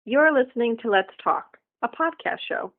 You're listening to Let's Talk, a podcast show.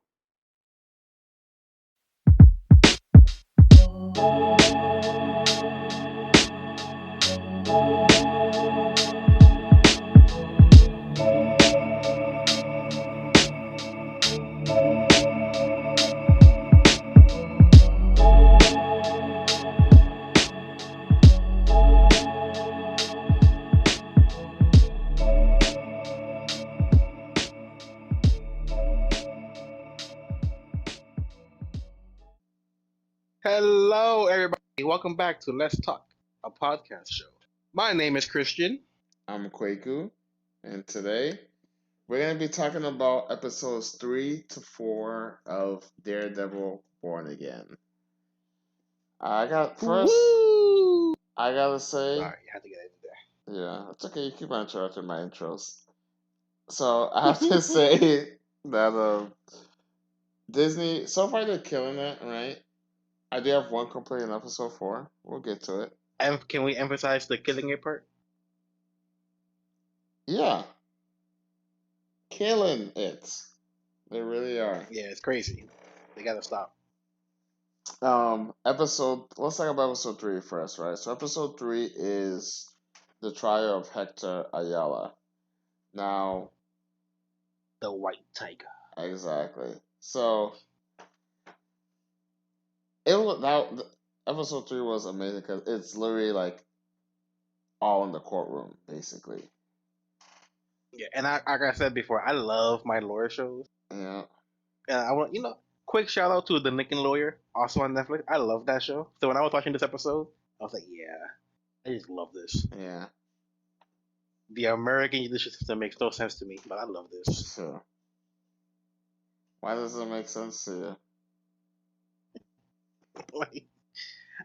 Hello, everybody. Welcome back to Let's Talk, a podcast show. My name is Christian. I'm Kwaku, and today we're going to be talking about episodes 3 to 4 of Daredevil Born Again. I gotta say, Sorry, I had to get it in there. yeah, it's okay, you keep on interrupting my intros. So I have to say that Disney, so far they're killing it, right? I do have one complaint in episode 4. We'll get to it. And can we emphasize the killing it part? Yeah, killing it. They really are. Yeah, it's crazy. They gotta stop. Let's talk about episode 3 first, right? So episode 3 is the trial of Hector Ayala. Now, The White Tiger. exactly. So it was that episode 3 was amazing because it's literally like all in the courtroom, basically. Yeah, and like I said before, I love my lawyer shows. Yeah. And I want, quick shout out to The Lincoln Lawyer, also on Netflix. I love that show. So when I was watching this episode, I was like, yeah, I just love this. Yeah. The American judicial system makes no sense to me, but I love this. Sure. Why does it make sense to you? Like,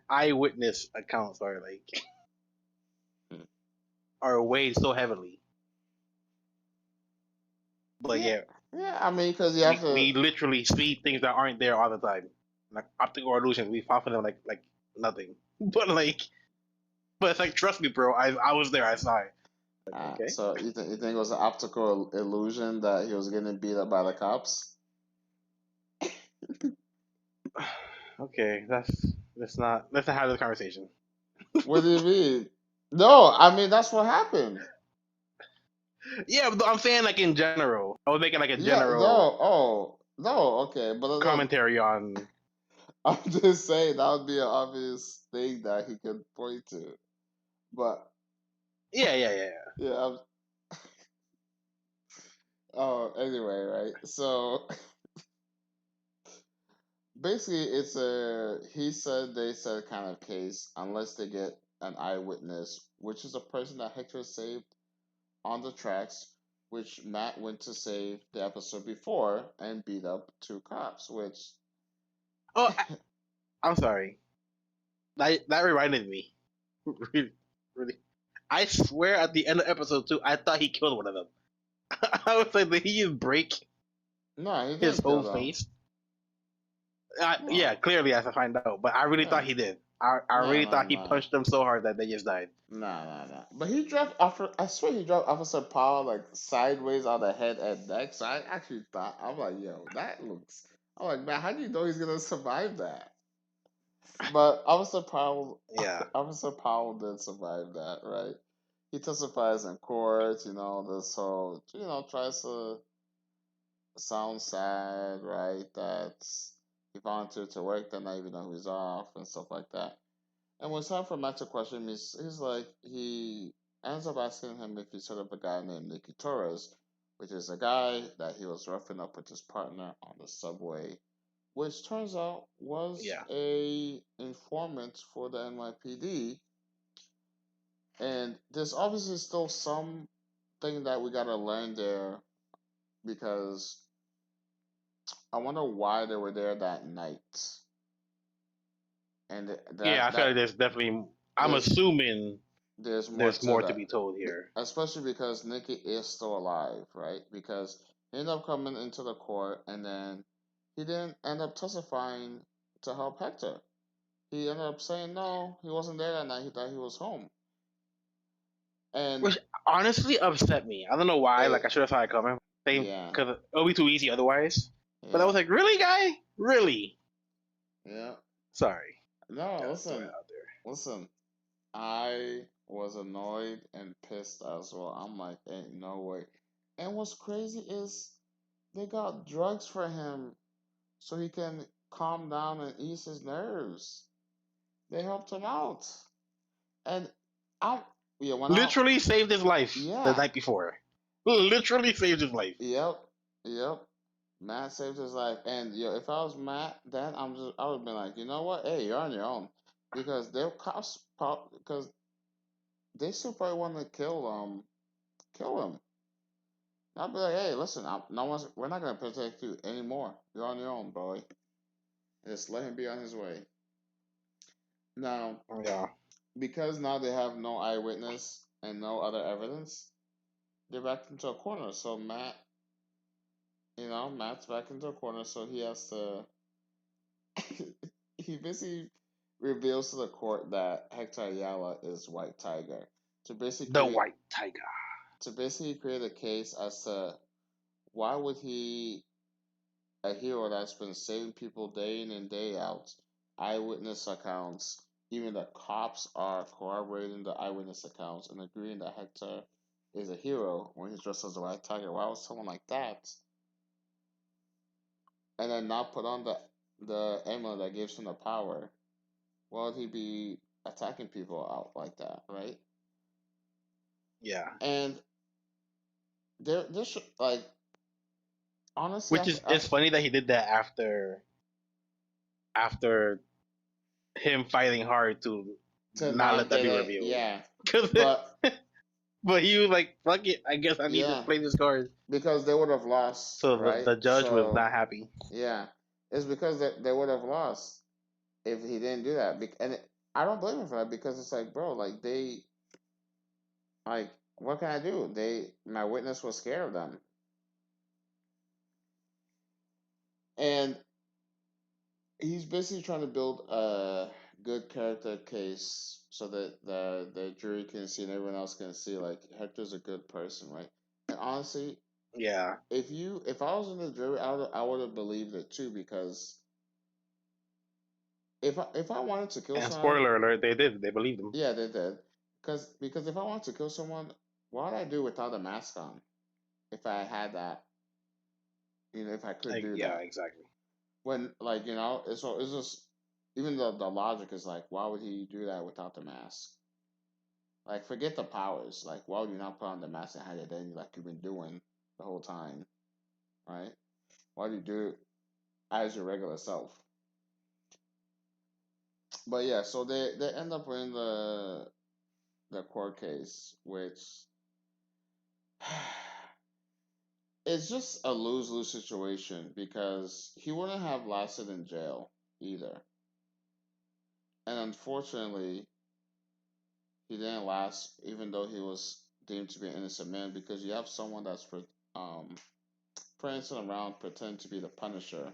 eyewitness accounts are weighed so heavily. But yeah, Yeah, I mean, because you have we to. literally see things that aren't there all the time, like optical illusions. We fall for them like nothing. But it's like, trust me, bro. I was there. I saw it. Like, okay. So you think it was an optical illusion that he was getting beat up by the cops? Okay, let's not have this conversation. What do you mean? No, I mean that's what happened. Yeah, but I'm saying like in general. I was making like a Yeah, general no, okay, but commentary on. I'm just saying that would be an obvious thing that he could point to. But Yeah. yeah, anyway, right? So basically, it's a he said they said kind of case unless they get an eyewitness, which is a person that Hector saved on the tracks, which Matt went to save the episode before and beat up 2 cops, which. Oh, I'm sorry. That reminded me. Really, really. I swear at the end of episode 2, I thought he killed one of them. I was like, did he just break No, he his didn't whole kill them. face? No. Yeah, clearly as I find out. But I really thought he did. I really thought he punched them so hard that they just died. Nah. But he dropped I swear he dropped Officer Powell like sideways on the head and neck. So I actually thought I'm like, yo, that looks. I'm like, man, how do you know he's gonna survive that? But Yeah. Officer Powell did survive that, right? He testifies in court. This whole tries to sound sad, right? That he volunteered to work that night even though he was off and stuff like that. And when it's time for Matt to question him, he's like, he ends up asking him if he's heard of a guy named Nicky Torres, which is a guy that he was roughing up with his partner on the subway, which turns out was a informant for the NYPD. And there's obviously still something that we gotta learn there because I wonder why they were there that night. And I feel like there's definitely. I'm assuming there's more to be told here. especially because Nikki is still alive, right? Because he ended up coming into the court and then he didn't end up testifying to help Hector. He ended up saying no, he wasn't there that night, that he was home. And which honestly upset me. I don't know why. Like, I should have saw it coming. Yeah. because it'll be too easy otherwise. But I Yeah. was like, really, guy? Really? Yeah. Sorry. No, Gotta throw it listen. out there. Listen. I was annoyed and pissed as well. I'm like, ain't no way. And what's crazy is they got drugs for him so he can calm down and ease his nerves. They helped him out. And I, yeah, when I, Literally saved his life the yeah, night before. Literally saved his life. yep, yep. Matt saved his life. And yo, if I was Matt, then I would have been like, you know what? Hey, you're on your own. Because they're cops, because they still probably want to kill him. I'll be like, hey, listen, we're not gonna protect you anymore. You're on your own, boy. Just let him be on his way. Now, Yeah. because now they have no eyewitness and no other evidence, they're back into a corner. So Matt's back into a corner. So he has to. He basically reveals to the court that Hector Ayala is White Tiger to The basically White Tiger. create a case as to why would he, a hero that's been saving people day in and day out, eyewitness accounts, even the cops are corroborating the eyewitness accounts and agreeing that Hector is a hero when he's dressed as a White Tiger. Why would someone like that, and then not put on the amulet that gives him the power? Why would he be attacking people out like that, right? Yeah. And they're like, honestly, Which is it's funny that he did that after him fighting hard to to not let not that get be it, revealed. yeah. Cause But but he was like, fuck it, I guess I need to yeah, play this card. because they would have lost, So right? the judge was So not happy. yeah, it's because they would have lost if he didn't do that. I don't blame him for that because it's like, bro, like, what can I do? My witness was scared of them, and he's basically trying to build a good character case so that the jury can see and everyone else can see like Hector's a good person, right? And honestly, Yeah. if I was in the jury, I would have believed it too because if I wanted to kill And someone, spoiler alert, they did. They believed him. yeah, they did. Because if I wanted to kill someone, why would I do it without a mask on? If I had that, if I could Like, do yeah, that. exactly. When it's just even the logic is like, why would he do that without the mask? Like, forget the powers. Like, why would you not put on the mask and hide it in like you've been doing the whole time, right? Why do you do it as your regular self? But yeah, so they end up winning the court case, which it's just a lose lose situation because he wouldn't have lasted in jail either. And unfortunately, he didn't last, even though he was deemed to be an innocent man, because you have someone that's um, prancing around pretending to be the Punisher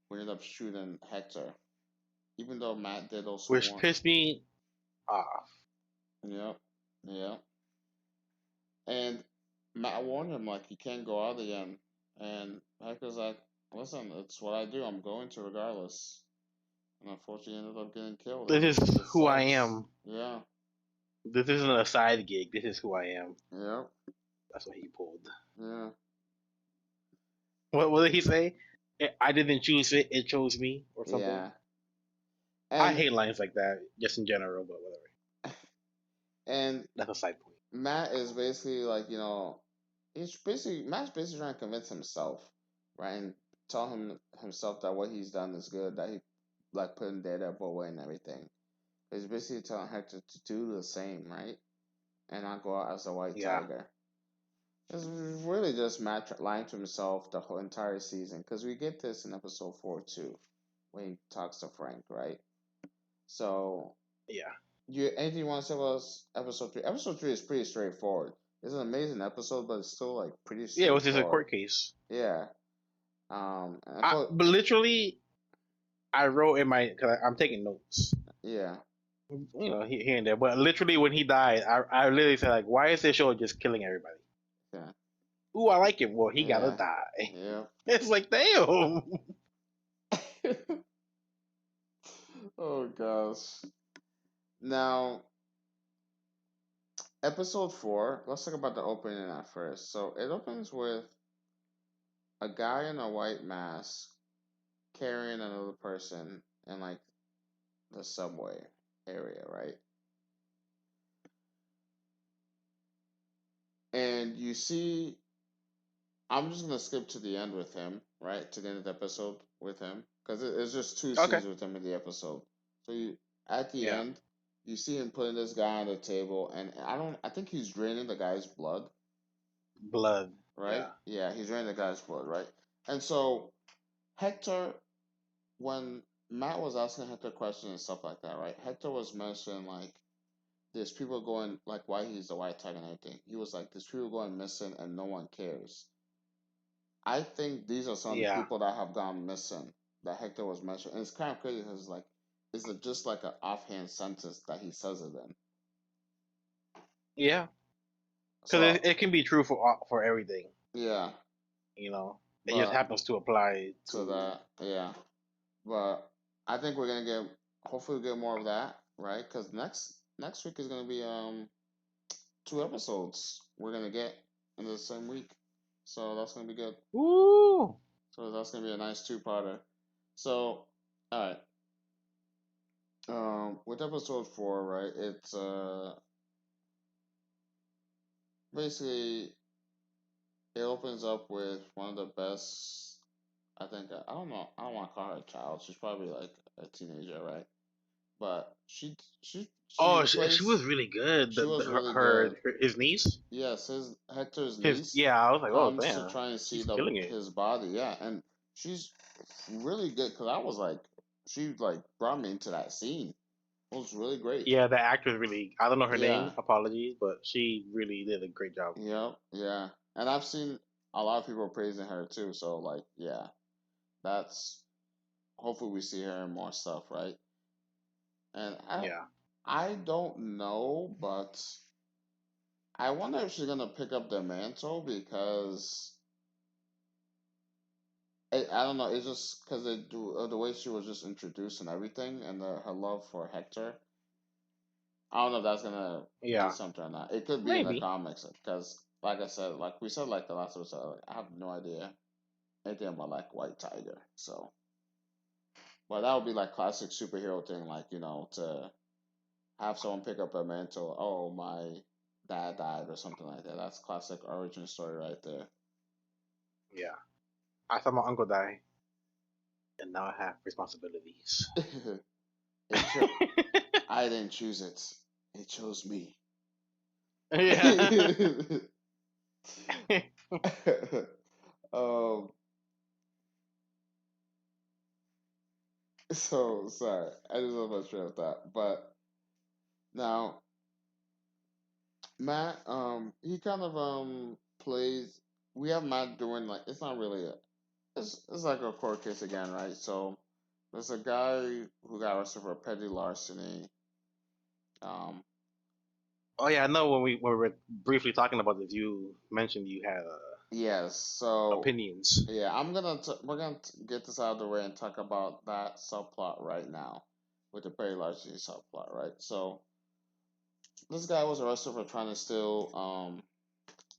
who ended up shooting Hector. Even though Matt did also Which want. pissed me off. Yep, yep. And Matt warned him, like, you can't go out again. And Hector's like, listen, it's what I do. I'm going to regardless. And unfortunately, he ended up getting killed. And This is it who I sucks. am. Yeah. This isn't a side gig. This is who I am. Yep. That's what he pulled. Yeah. What did he say? I didn't choose it. It chose me, or something. Yeah. I And hate lines like that, just in general. But whatever. and That's a side point. Matt is basically like, Matt's basically trying to convince himself, right? And tell himself that what he's done is good, that he like putting Daredevil away and everything. He's basically telling Hector to do the same, right? And not go out as a White Yeah. Tiger. It's really just Matt lying to himself the whole entire season. Because we get this in episode 4 too, when he talks to Frank, right? So, Yeah. anything you want to say about episode 3? Episode 3 is pretty straightforward. It's an amazing episode, but it's still like pretty Yeah, it was just a straightforward. court case. Yeah. But literally, I wrote in my, cause I'm taking notes. Yeah. Here and there. But literally, when he died, I literally said like, why is this show just killing everybody? Yeah. ooh, I like him. Well, he gotta Yeah. die. Yeah. It's like, damn. Oh gosh. Now, episode 4, let's talk about the opening at first. So it opens with a guy in a white mask carrying another person in like the subway area, right? And you see, I'm just gonna skip to the end with him, right? To the end of the episode with him, because it's just two Okay. scenes with him in the episode. So you, at the Yeah. end, you see him putting this guy on the table, and I think he's draining the guy's blood, Blood. right? Yeah. Yeah, he's draining the guy's blood, right? And so Hector, when Matt was asking Hector questions and stuff like that, right? Hector was mentioning like there's people going like why he's the white tag and everything. He was like there's people going missing and no one cares. I think these are some of the Yeah. people that have gone missing that Hector was mentioning. And it's kind of crazy because like it's just like an offhand sentence that he says it in. Yeah. Because So it can be true for everything. yeah, You know, it just but happens to apply to to. that, yeah, but I think we're gonna get hopefully we get more of that, right? Because next week is gonna be 2 episodes we're gonna get in the same week, so that's gonna be good. Ooh. So that's gonna be a nice two-parter. So, all right. With episode 4, right? It's basically it opens up with one of the best. I think I don't know. I don't want to call her a child. She's probably like a teenager, right? But she Oh, she was replaced. really good. She was really Her, good. his niece. Yes, his Hector's His niece yeah. I was like, oh comes to damn, try and see she's the killing it. his body. Yeah, and she's really good because I was like, she like brought me into that scene. It was really great. Yeah, the actress really. I don't know her Yeah. name. Apologies, but she really did a great job. Yep. Yeah. And I've seen a lot of people praising her too. So like, yeah, that's hopefully we see her in more stuff, right? And Yeah. I don't know, but I wonder if she's gonna pick up the mantle because I don't know. It's just because they do the way she was just introduced and everything, and her love for Hector. I don't know if that's gonna do Yeah. something or not. It could be in the Maybe. comics because, like I said, like we said, like the last episode, like, I have no idea anything about like White Tiger. So, but that would be like classic superhero thing, like to have someone pick up a mantle. Oh, my dad died or something like that. That's classic origin story right there. Yeah. I saw my uncle die, and now I have responsibilities. Cho- I didn't choose it. It chose me. Yeah. um. So sorry, I just love my train of thought. But now Matt, he kind of plays. We have Matt doing like it's not really a. It's like a court case again, right? So there's a guy who got arrested for petty larceny. Um, Oh yeah, I know when we were briefly talking about this, you mentioned you had yes. So opinions. yeah, we're gonna get this out of the way and talk about that subplot right now, with the petty larceny subplot, right? So this guy was arrested for trying to steal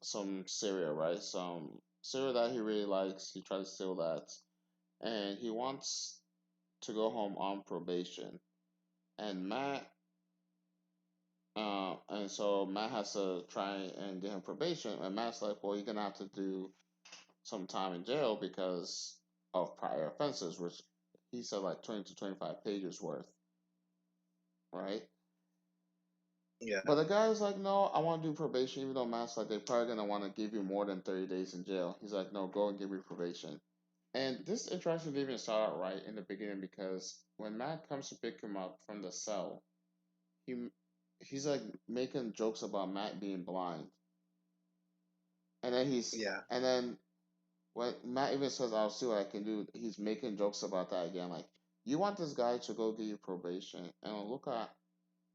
some cereal, right? Some cereal that he really likes. He tried to steal that, and he wants to go home on probation. And Matt has to try and get him probation, and Matt's like, "Well, you're gonna have to do some time in jail because of prior offenses," which he said like 20 to 25 pages worth, right? Yeah. But the guy was like, "No, I want to do probation," even though Matt's like, "They're probably gonna want to give you more than 30 days in jail." He's like, "No, go and give me probation." And this interaction didn't even start out right in the beginning because when Matt comes to pick him up from the cell, he he's like making jokes about Matt being blind, and then Yeah. when Matt even says, "I'll see what I can do," he's making jokes about that again. Like, you want this guy to go get you probation, and look at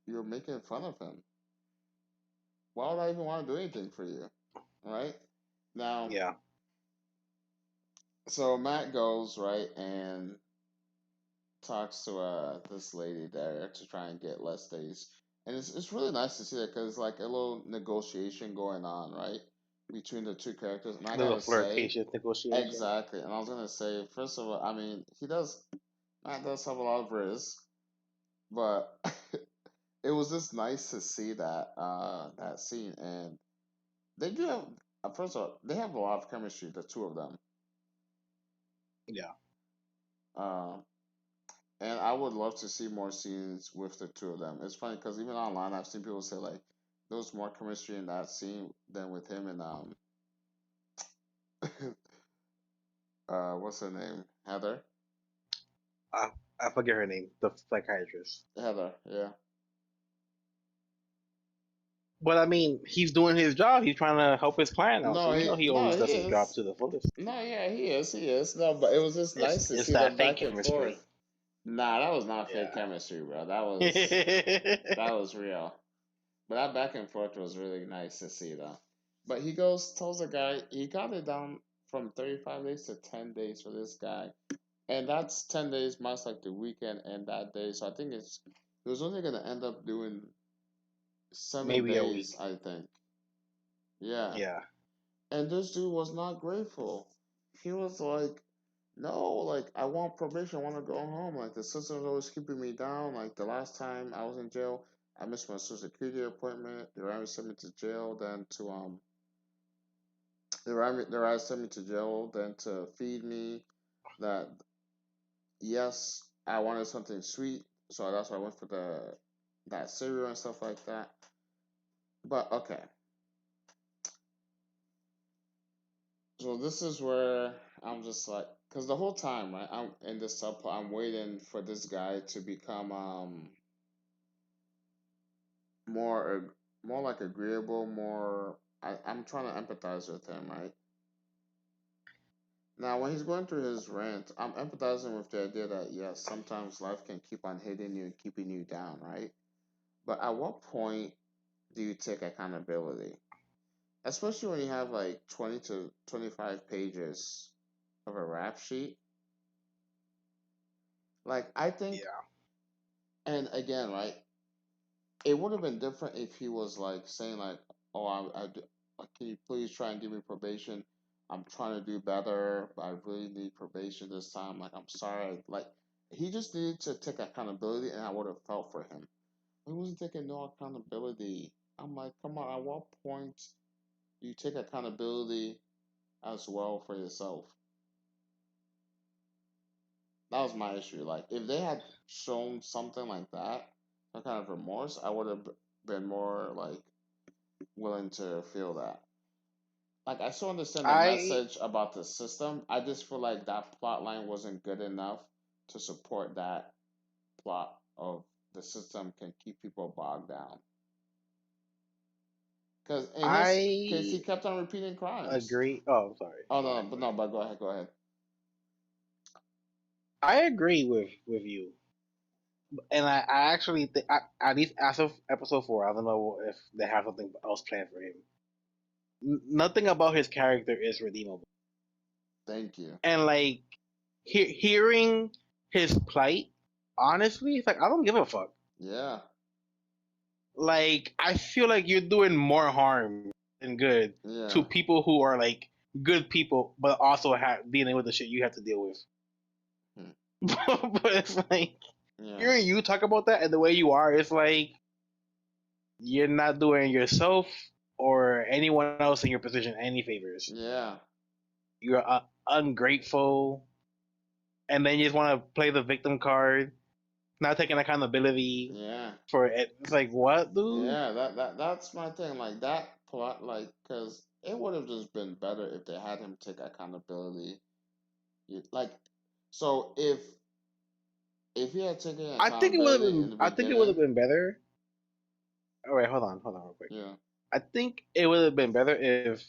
you're making fun of him. Why would I even want to do anything for you, right? Now, Yeah. so Matt goes right and talks to this lady there to try and get less days, and it's really nice to see that because like a little negotiation going on right between the two characters, and I Little gotta say, flirtatious negotiation. exactly, and I was gonna say first of all, I mean he does Matt does have a lot of riz, but it was just nice to see that scene, and they do have first of all they have a lot of chemistry, the two of them. Yeah. Um, And I would love to see more scenes with the two of them. It's funny because even online, I've seen people say like there was more chemistry in that scene than with him and what's her name? Heather. I, I forget her name, the psychiatrist. Heather, yeah. But I mean, he's doing his job. He's trying to help his client out, so No, you know he no, always he does his job is. to the fullest. No, yeah, he is. No, but it was just nice to It's see them that fake back and chemistry. forth. Nah, that was not fake Yeah. chemistry, bro. That was real. But that back and forth was really nice to see, though. But he goes, tells the guy he got it down from 35 days to 10 days for this guy. And that's 10 days much like the weekend and that day. So I think it was only gonna end up doing seven Maybe a days, week. I think. Yeah. Yeah. And this dude was not grateful. He was like, no, like I want probation, I wanna go home. Like the system's always keeping me down. Like the last time I was in jail, I missed my social security appointment. They ran me sent me to jail, then to they ran sent me to jail, then to feed me. That yes, I wanted something sweet, so that's why I went for the that cereal and stuff like that. But okay, so this is where I'm just like, because the whole time, right, I'm in this subplot, I'm waiting for this guy to become more more like agreeable, more. I'm trying to empathize with him, right? Now, when he's going through his rant, I'm empathizing with the idea that yes, sometimes life can keep on hitting you and keeping you down, right? But at what point do you take accountability? Especially when you have like 20 to 25 pages of a rap sheet. Like, I think, Yeah. and again, right, it would have been different if he was like saying, like, oh, can you please try and give me probation? I'm trying to do better, but I really need probation this time. Like, I'm sorry. Like, he just needed to take accountability, and I would have felt for him. He wasn't taking no accountability. I'm like, come on, at what point do you take accountability as well for yourself? That was my issue. Like, if they had shown something like that, some kind of remorse, I would have been more like willing to feel that. Like, I still understand the I message about the system. I just feel like that plot line wasn't good enough to support that plot of the system can keep people bogged down. Because in his case, he I kept on repeating crimes. agree. Oh, I'm sorry. Oh Go no, ahead. no, Go but no, ahead. but go ahead, go ahead. I agree with you, and I actually think at least as of episode 4, I don't know if they have something else planned for him. Nothing about his character is redeemable, Thank you. and like hearing his plight, honestly, it's like I don't give a fuck. Yeah, Like I feel like you're doing more harm than good to yeah, people who are like good people, but also dealing with the shit you have to deal with. hmm, But it's like yeah, hearing you talk about that and the way you are, it's like you're not doing yourself or anyone else in your position any favors. yeah, You're ungrateful, and then you just want to play the victim card, not taking accountability yeah. for it. It's like what, dude? Yeah, that's my thing. Like that plot, like, because it would have just been better if they had him take accountability. Like, so if he had taken I think it would have accountability in been. the I think it would have beginning, been better. All right, hold on, real quick. yeah, I think it would have been better if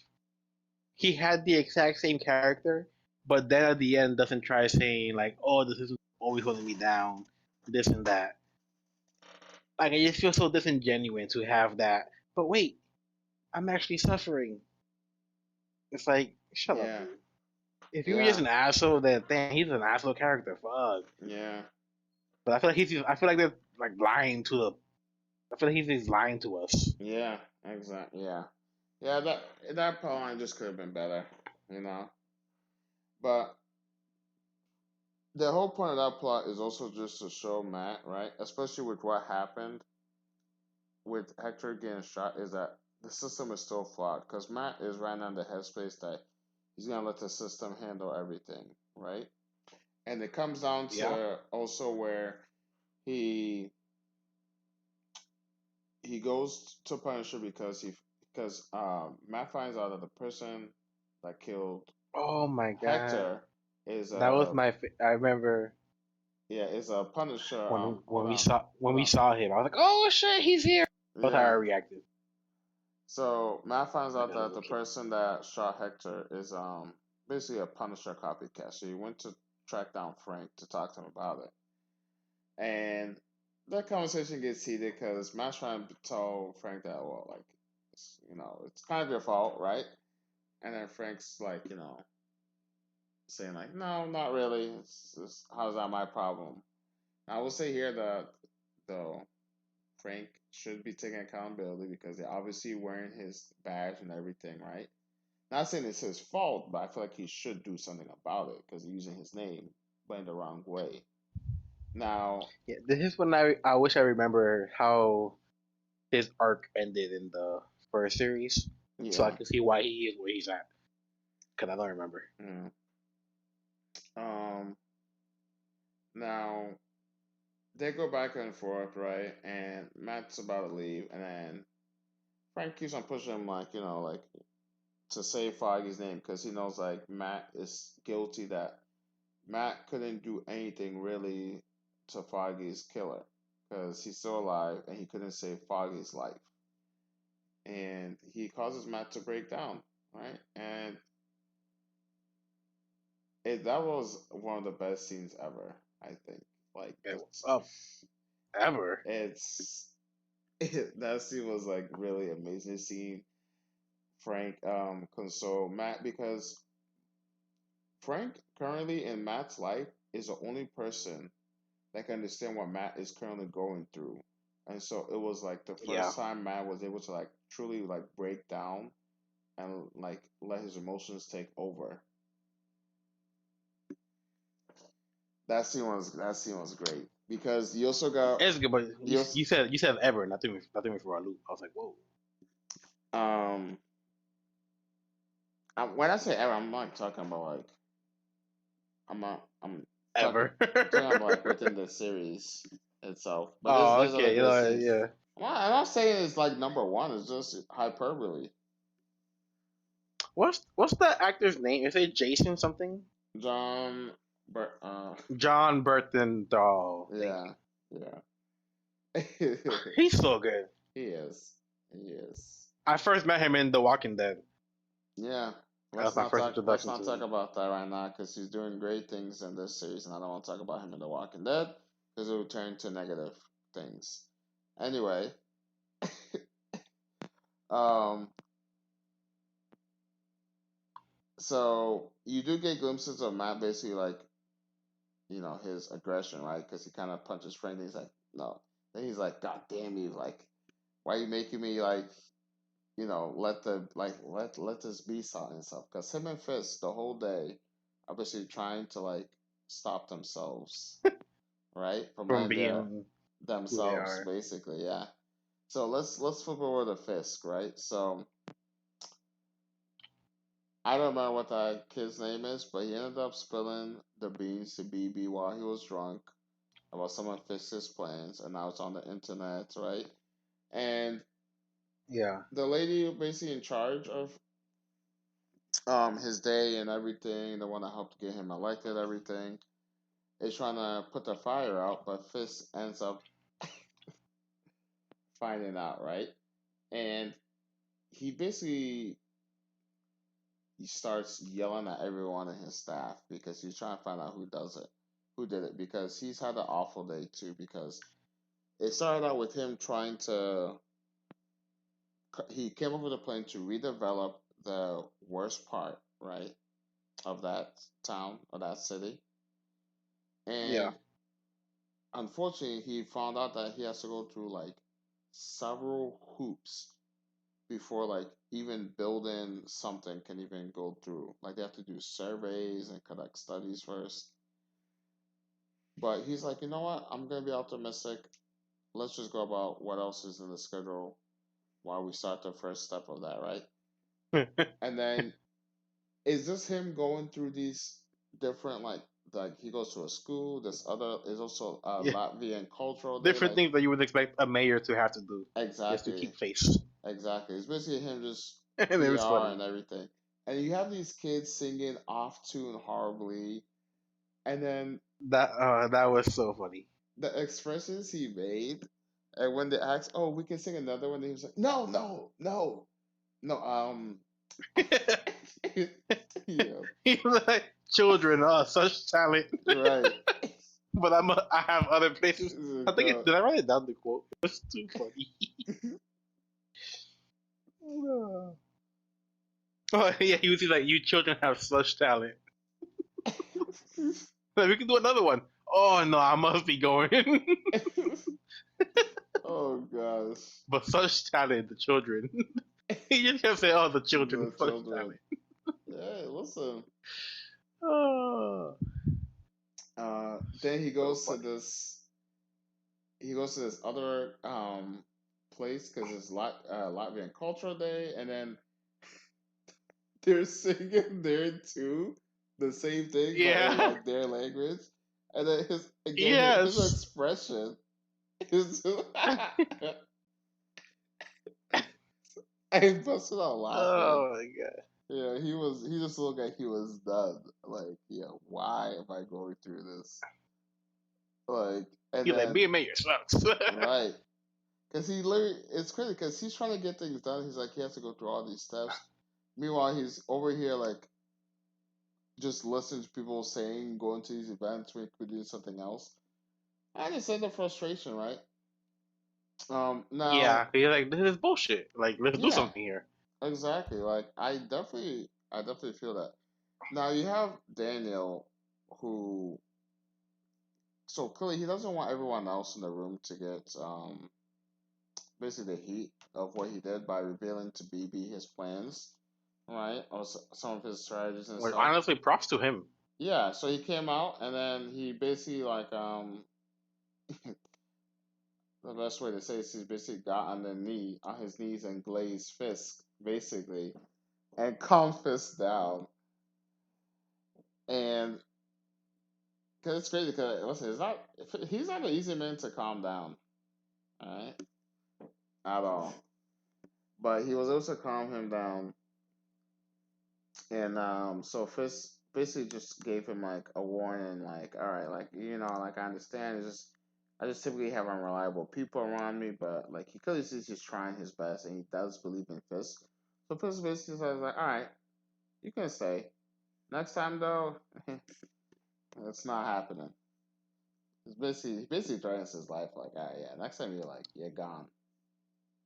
he had the exact same character, but then at the end doesn't try saying like, "Oh, this is always holding me down," this and that. Like I just feel so disingenuous to have that. But wait, I'm actually suffering. It's like, shut up, Yeah, dude. If you were just yeah, an asshole, then damn, he's an asshole character. Fuck. yeah, But I feel like I feel like they're like lying to the. I feel like he's lying to us. yeah, exactly. Yeah, yeah. That plot line just could have been better, you know. But the whole point of that plot is also just to show Matt, right? Especially with what happened with Hector getting shot, is that the system is still flawed because Matt is right now in the headspace that he's gonna let the system handle everything, right? And it comes down Yeah. to also where he he goes to Punisher because Matt finds out that the person that killed Oh my god. Hector is That was a my. I remember yeah is a Punisher. when Hold we on, saw hold on. him. I was like, oh shit, he's here. That's how I Yeah. reacted. So Matt finds Like out a that little the kid. person that shot Hector is basically a Punisher copycat. So he went to track down Frank to talk to him about it. And that conversation gets heated because Matt's trying to tell Frank that, well, like, it's kind of your fault, right? And then Frank's like, saying like, no, not really. How's that my problem? I will say here that though Frank should be taking accountability because they're obviously wearing his badge and everything, right? Not saying it's his fault, but I feel like he should do something about it because he's using his name, but in the wrong way. Now, Yeah, this is when I wish I remember how his arc ended in the first series, so I yeah, can see why he is where he's at. Cause I don't remember. mm, um, now they go back and forth, right? And Matt's about to leave, and then Frank keeps on pushing him, like like to say Foggy's name because he knows like Matt is guilty that Matt couldn't do anything really to Foggy's killer because he's still alive and he couldn't save Foggy's life. And he causes Matt to break down, right? And that was one of the best scenes ever, I think. Like Yeah, that's up ever. it's that scene was like really amazing. Seeing Frank console Matt because Frank currently in Matt's life is the only person that can understand what Matt is currently going through. And so it was like the Yeah, first time Matt was able to like truly like break down and like let his emotions take over. That scene was great because you also got it's good, but you also, you said ever, nothing for a loop. I was like, whoa, um when I say ever, I'm not talking about like I'm talking ever. I'm talking about like within the series itself. But there's Oh, there's other okay, great scenes. yeah. I'm not saying it's like number one. It's just hyperbole. What's that actor's name? Is it Jason something? John, but John Burton Doll. Thank yeah, you. yeah. He's so good. He is. He is. I first met him in The Walking Dead. Yeah. That was my first Let's introduction not to talk him. about that right now because he's doing great things in this series, and I don't want to talk about him in The Walking Dead because it will turn to negative things. Anyway, um, so you do get glimpses of Matt basically like his aggression, right? Because he kind of punches Frank. And he's like, no. Then he's like, God damn you! Like, why are you making me like let this be silent and stuff. Because him and Fist the whole day are basically trying to like stop themselves, right, from From letting being who they themselves are. basically, yeah. So let's flip over to Fisk, right? So I don't remember what that kid's name is, but he ended up spilling the beans to BB while he was drunk about some of Fisk's plans, and now it's on the internet, right? And Yeah. the lady basically in charge of his day and everything, the one that helped get him elected, everything, is trying to put the fire out, but Fisk ends up finding out, right? And he basically he starts yelling at everyone in his staff because he's trying to find out who did it, because he's had an awful day too. Because it started out with him trying to he came up with a plan to redevelop the worst part, right, of that town or that city. Yeah. And unfortunately, he found out that he has to go through like several hoops before like even building something can even go through. Like they have to do surveys and conduct studies first. But he's like, you know what? I'm gonna be optimistic. Let's just go about what else is in the schedule while we start the first step of that, right? And then is this him going through these different like he goes to a school, this other is also a Yeah. Latvian cultural day, Different like things that you would expect a mayor to have to do just to exactly, keep face. exactly. It's basically him just And it was PR funny. and everything. And you have these kids singing off tune horribly, and then That was so funny. the expressions he made, and when they asked, "Oh, we can sing another one," he was like, "No, no, no, no." Yeah, He was like, children are such talent, right. but I have other places. I think Uh, did I write it down the quote? It's too funny. Oh yeah, he was like, you children have such talent. Like, we can do another one. Oh no, I must be going. oh gosh, But such talent, the children. He just kept saying, "Oh, the children, the such children. talent." Yeah, listen. Oh, Then he so goes to funny. this. He goes to this other place because it's Latvian Cultural Day, and then they're singing there too, the same thing, but in Yeah. like their language. And then his again his Yes. expression is I busted out laughing. Oh my god. Yeah, he just looked like he was done. Like, yeah, why am I going through this? Like, and He's like, then being mayor sucks. right, because he literally it's crazy because he's trying to get things done. He's like he has to go through all these steps. Meanwhile, he's over here like just listening to people saying going to these events when he could do something else. I understand the frustration, right? Now, Yeah, he's like, this is bullshit. Like, let's do yeah, something here. exactly. Like, I definitely feel that. Now you have Daniel, who, so clearly he doesn't want everyone else in the room to get basically the heat of what he did by revealing to BB his plans, right, or some of his strategies and Like, stuff. honestly, props to him. Yeah, so he came out and then he basically like the best way to say it is he's basically got on his knees and glazed fists, basically, and calm fists down. And because it's crazy, because listen, he's not an easy man to calm down, all right, at all. But he was able to calm him down, and so Fist basically just gave him like a warning, like, all right, like like I understand, it's just I just typically have unreliable people around me, but like he clearly he's just trying his best, and he does believe in Fisk. So Fisk basically says like, all right, you can stay. Next time though, it's not happening. He basically threatens his life like, all right, yeah, next time you're gone,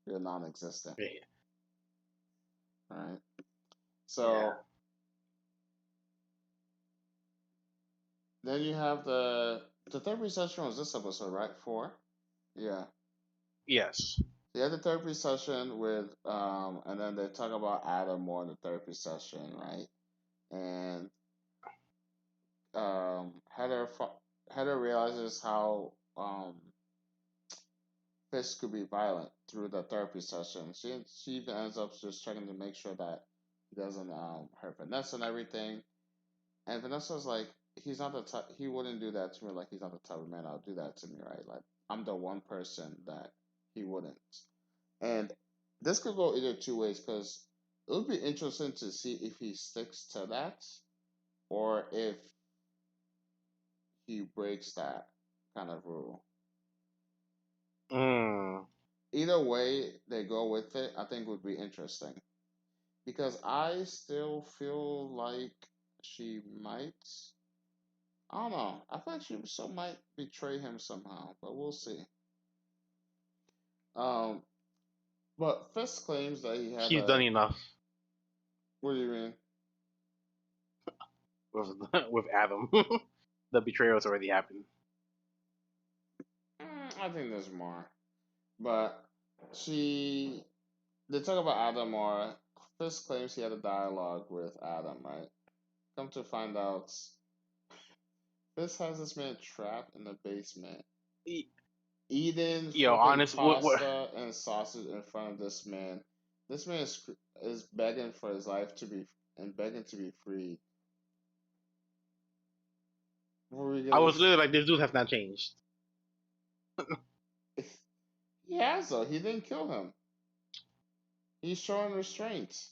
you're non-existent, Yeah. all right. Yeah. So then you have the therapy session was this episode, right? Four. Yeah. Yes. They had the therapy session with and then they talk about Adam more in the therapy session, right? And Heather realizes how Fish could be violent through the therapy session. She even ends up just checking to make sure that he doesn't hurt Vanessa and everything. And Vanessa's like, he's not the type. He wouldn't do that to me. Like he's not the type of man that'll do that to me, right? Like I'm the one person that he wouldn't. And this could go either two ways because it would be interesting to see if he sticks to that or if he breaks that kind of rule. Mm. Either way they go with it, I think would be interesting because I still feel like she might. I don't know. I feel like she still might betray him somehow, but we'll see. Um, but Fisk claims that he had She's done a enough. What do you mean? with with Adam. The betrayal's already happened. I think there's more, but she. They talk about Adam more. Chris claims he had a dialogue with Adam, right? Come to find out, Chris has this man trapped in the basement, Y- eating Yo, fucking honest, pasta and sausage in front of this man. This man is begging for his life to be and begging to be freed. What were we I gonna? was literally like, this dude has not changed. He has though. He didn't kill him. He's showing restraint.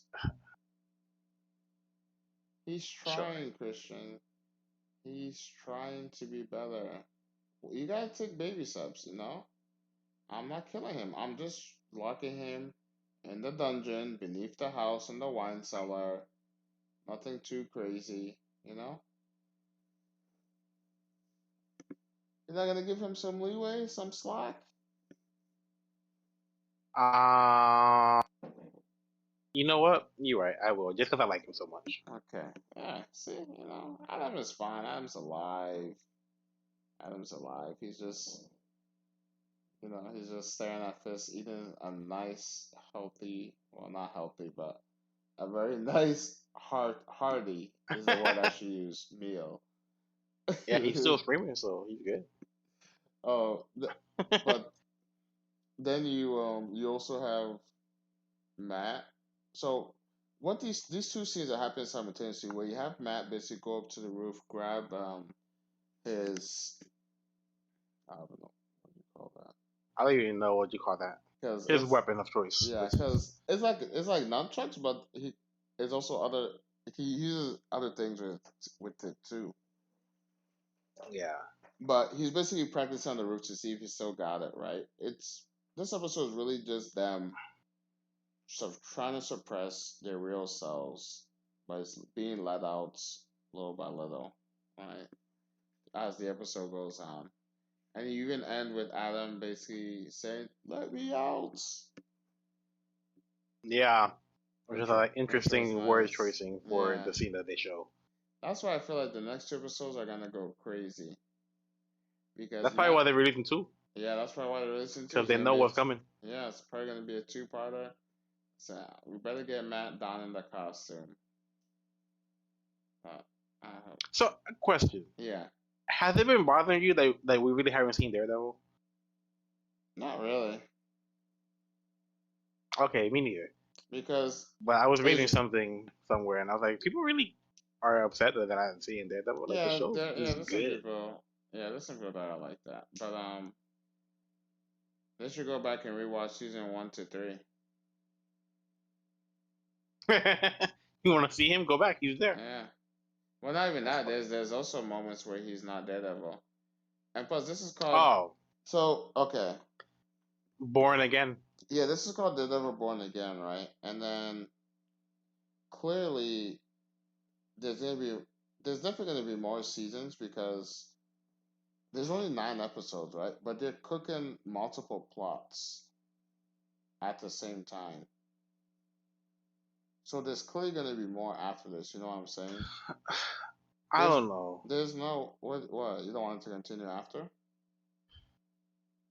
He's Sure. trying, Christian. He's trying to be better. You gotta take baby steps, you know? I'm not killing him. I'm just locking him in the dungeon beneath the house in the wine cellar. Nothing too crazy, you know? You're not gonna give him some leeway, some slack? Uh, you know what? You're right. I will, just because I like him so much. Okay. Yeah, see, you know, Adam is fine. Adam's alive. Adam's alive. He's just, you know, he's just staring at fish, eating a nice, healthy, well, not healthy, but a very nice, hearty is the word I should use, meal. Yeah, he's still screaming, so he's good. Oh, but then you also have Matt. So what these two scenes are happening simultaneously, where you have Matt basically go up to the roof, grab his I don't know what do you call that, I don't even know what you call that. because His it's weapon of choice. yeah, because it's like nunchucks, but it's also other he uses other things with it too. Yeah. But he's basically practicing on the roof to see if he still got it right. It's This episode is really just them sort of trying to suppress their real selves by being let out little by little, right? As the episode goes on. And you even end with Adam basically saying, "Let me out," Yeah. Which is like which was interesting word nice. choicing for Yeah, the scene that they show. that's why I feel like the next two episodes are gonna go crazy because That's probably now, why they're releasing two, yeah, that's probably why they're listening to. because It's they gonna know be what's coming. yeah, it's probably gonna be a two-parter. So we better get Matt Don in the costume. Uh, I hope. So, question: Yeah, has it been bothering you that we really haven't seen Daredevil? not really, Okay, me neither. because But I was reading it's something somewhere, and I was like, people really are upset that I haven't seen Daredevil. Like the yeah, show is there's some good. people, yeah, there's some people that are like that, but they should go back and rewatch season 1 to 3. You want to see him? Go back. He's there. Yeah, well, not even That's that. funny. There's also moments where he's not Daredevil, and plus this is called Oh, so okay. Born Again. Yeah, this is called Daredevil Born Again, right? And then clearly there's gonna be there's definitely gonna be more seasons because there's only 9 episodes, right? But they're cooking multiple plots at the same time. So there's clearly gonna be more after this. You know what I'm saying? I There's don't know. there's no what you don't want it to continue after?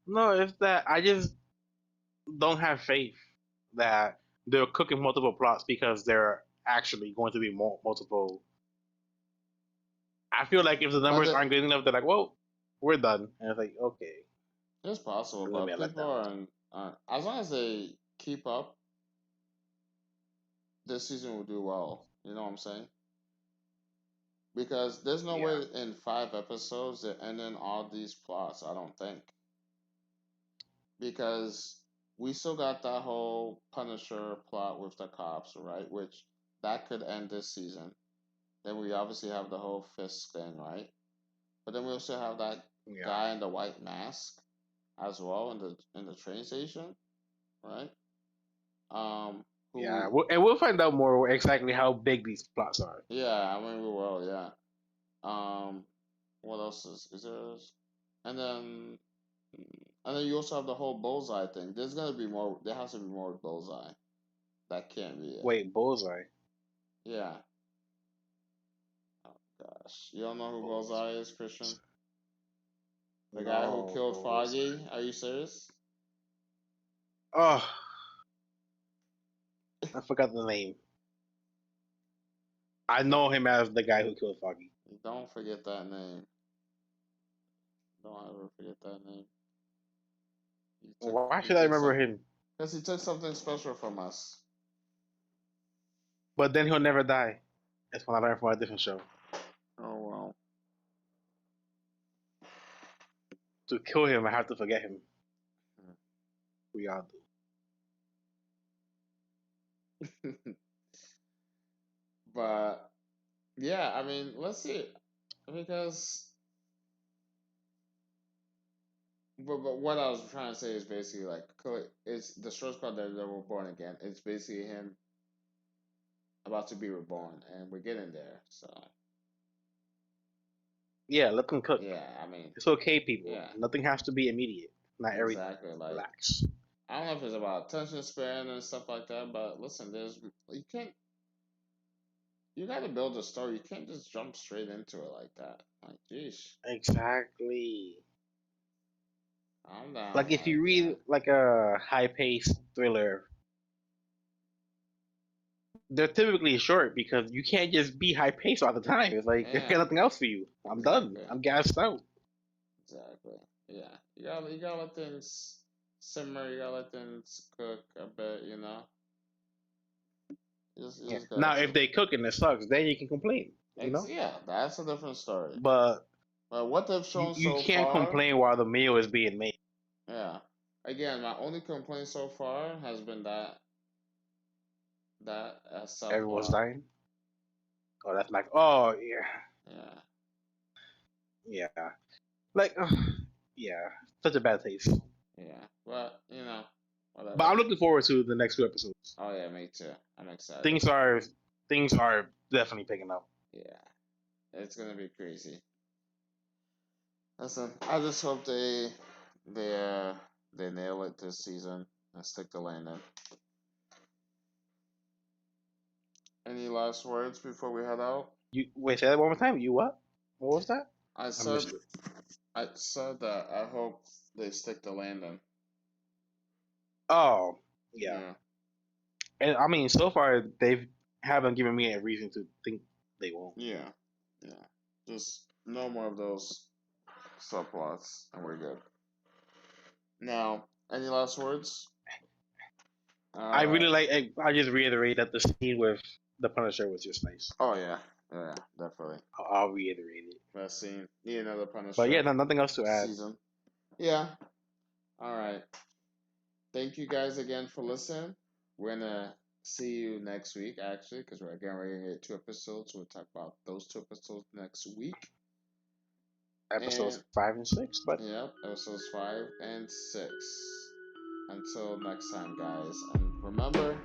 No, it's that I just don't have faith that they're cooking multiple plots because they're actually going to be multiple. I feel like if the But numbers aren't good enough, they're like, well, we're done. And it's like, okay, it's possible, it's gonna be but a people letdown. are as long as they keep up, this season will do well. You know what I'm saying? Because there's no Yeah, way in 5 episodes they're ending all these plots. I don't think because we still got that whole Punisher plot with the cops, right? Which that could end this season. Then we obviously have the whole Fisk thing, right? But then we also have that yeah, guy in the white mask as well in the train station, right? yeah. Who And we'll find out more exactly how big these plots are. yeah, I mean we will, yeah. Um, what else is there? And then and then you also have the whole bullseye thing. There's gonna be more. There has to be more bullseye. That can't be it. Wait, Bullseye. Yeah. Oh gosh, you don't know who Bullseye is, Christian? The guy who No, killed Bullseye. Foggy? Are you serious? Oh, I forgot the name. I know him as the guy who killed Foggy. Don't forget that name. Don't ever forget that name. Why should I remember him? Because he took something special from us. But then he'll never die. That's when I learned from a different show. Oh well. To kill him, I have to forget him. We all do. But yeah, I mean, let's see, because but what I was trying to say is basically like it's the show's called Daredevil Born Again. It's basically him about to be reborn, and we're getting there. So Yeah, let them cook. yeah, I mean, It's okay, people. yeah, Nothing has to be immediate. Not everything. exactly. Like Relax. I don't know if it's about attention span and stuff like that, but listen, there's you can't you got to build a story. You can't just jump straight into it like that. Like, geez, Exactly. calm down. Like if Like, you yeah, read like a high-paced thriller, they're typically short because you can't just be high-paced all the time. It's like there's yeah, nothing else for you. I'm done. exactly. I'm gassed out. Exactly. Yeah. You gotta let things simmer, you gotta let things cook a bit, you know? You Yeah. just got Now, to. if they cook and it sucks, then you can complain. You know. Yeah, that's a different story. But But what they've shown you so can't far, complain while the meal is being made. yeah. Again, my only complaint so far has been that Everyone's subplot. dying. Oh, that's like, oh yeah, Yeah. yeah, like, yeah, such a bad taste. Yeah. But, But whatever. I'm looking forward to the next two episodes. Oh yeah, me too. I'm excited. Things are definitely picking up. Yeah. It's gonna be crazy. Listen, I just hope they uh they nail it this season and stick the landing. Any last words before we head out? You wait, say that one more time. You what? What was that? I I said missed it. I said that I hope they stick the landing. Oh, yeah. Yeah. And I mean, so far they haven't given me a reason to think they won't. Yeah. Yeah. Just no more of those subplots and we're good. Now, any last words? I really Alright. like. I just reiterate that the scene with the Punisher was just nice. Oh yeah. Yeah, definitely. I'll reiterate it. Best scene. Need another But yeah, Punisher nothing else to add. season. Yeah. Alright. Thank you guys again for listening. We're gonna see you next week, actually, because we're gonna get 2 episodes. We'll talk about those 2 episodes next week. Episodes And 5 and 6, but yep, episodes 5 and 6. Until next time, guys. And remember,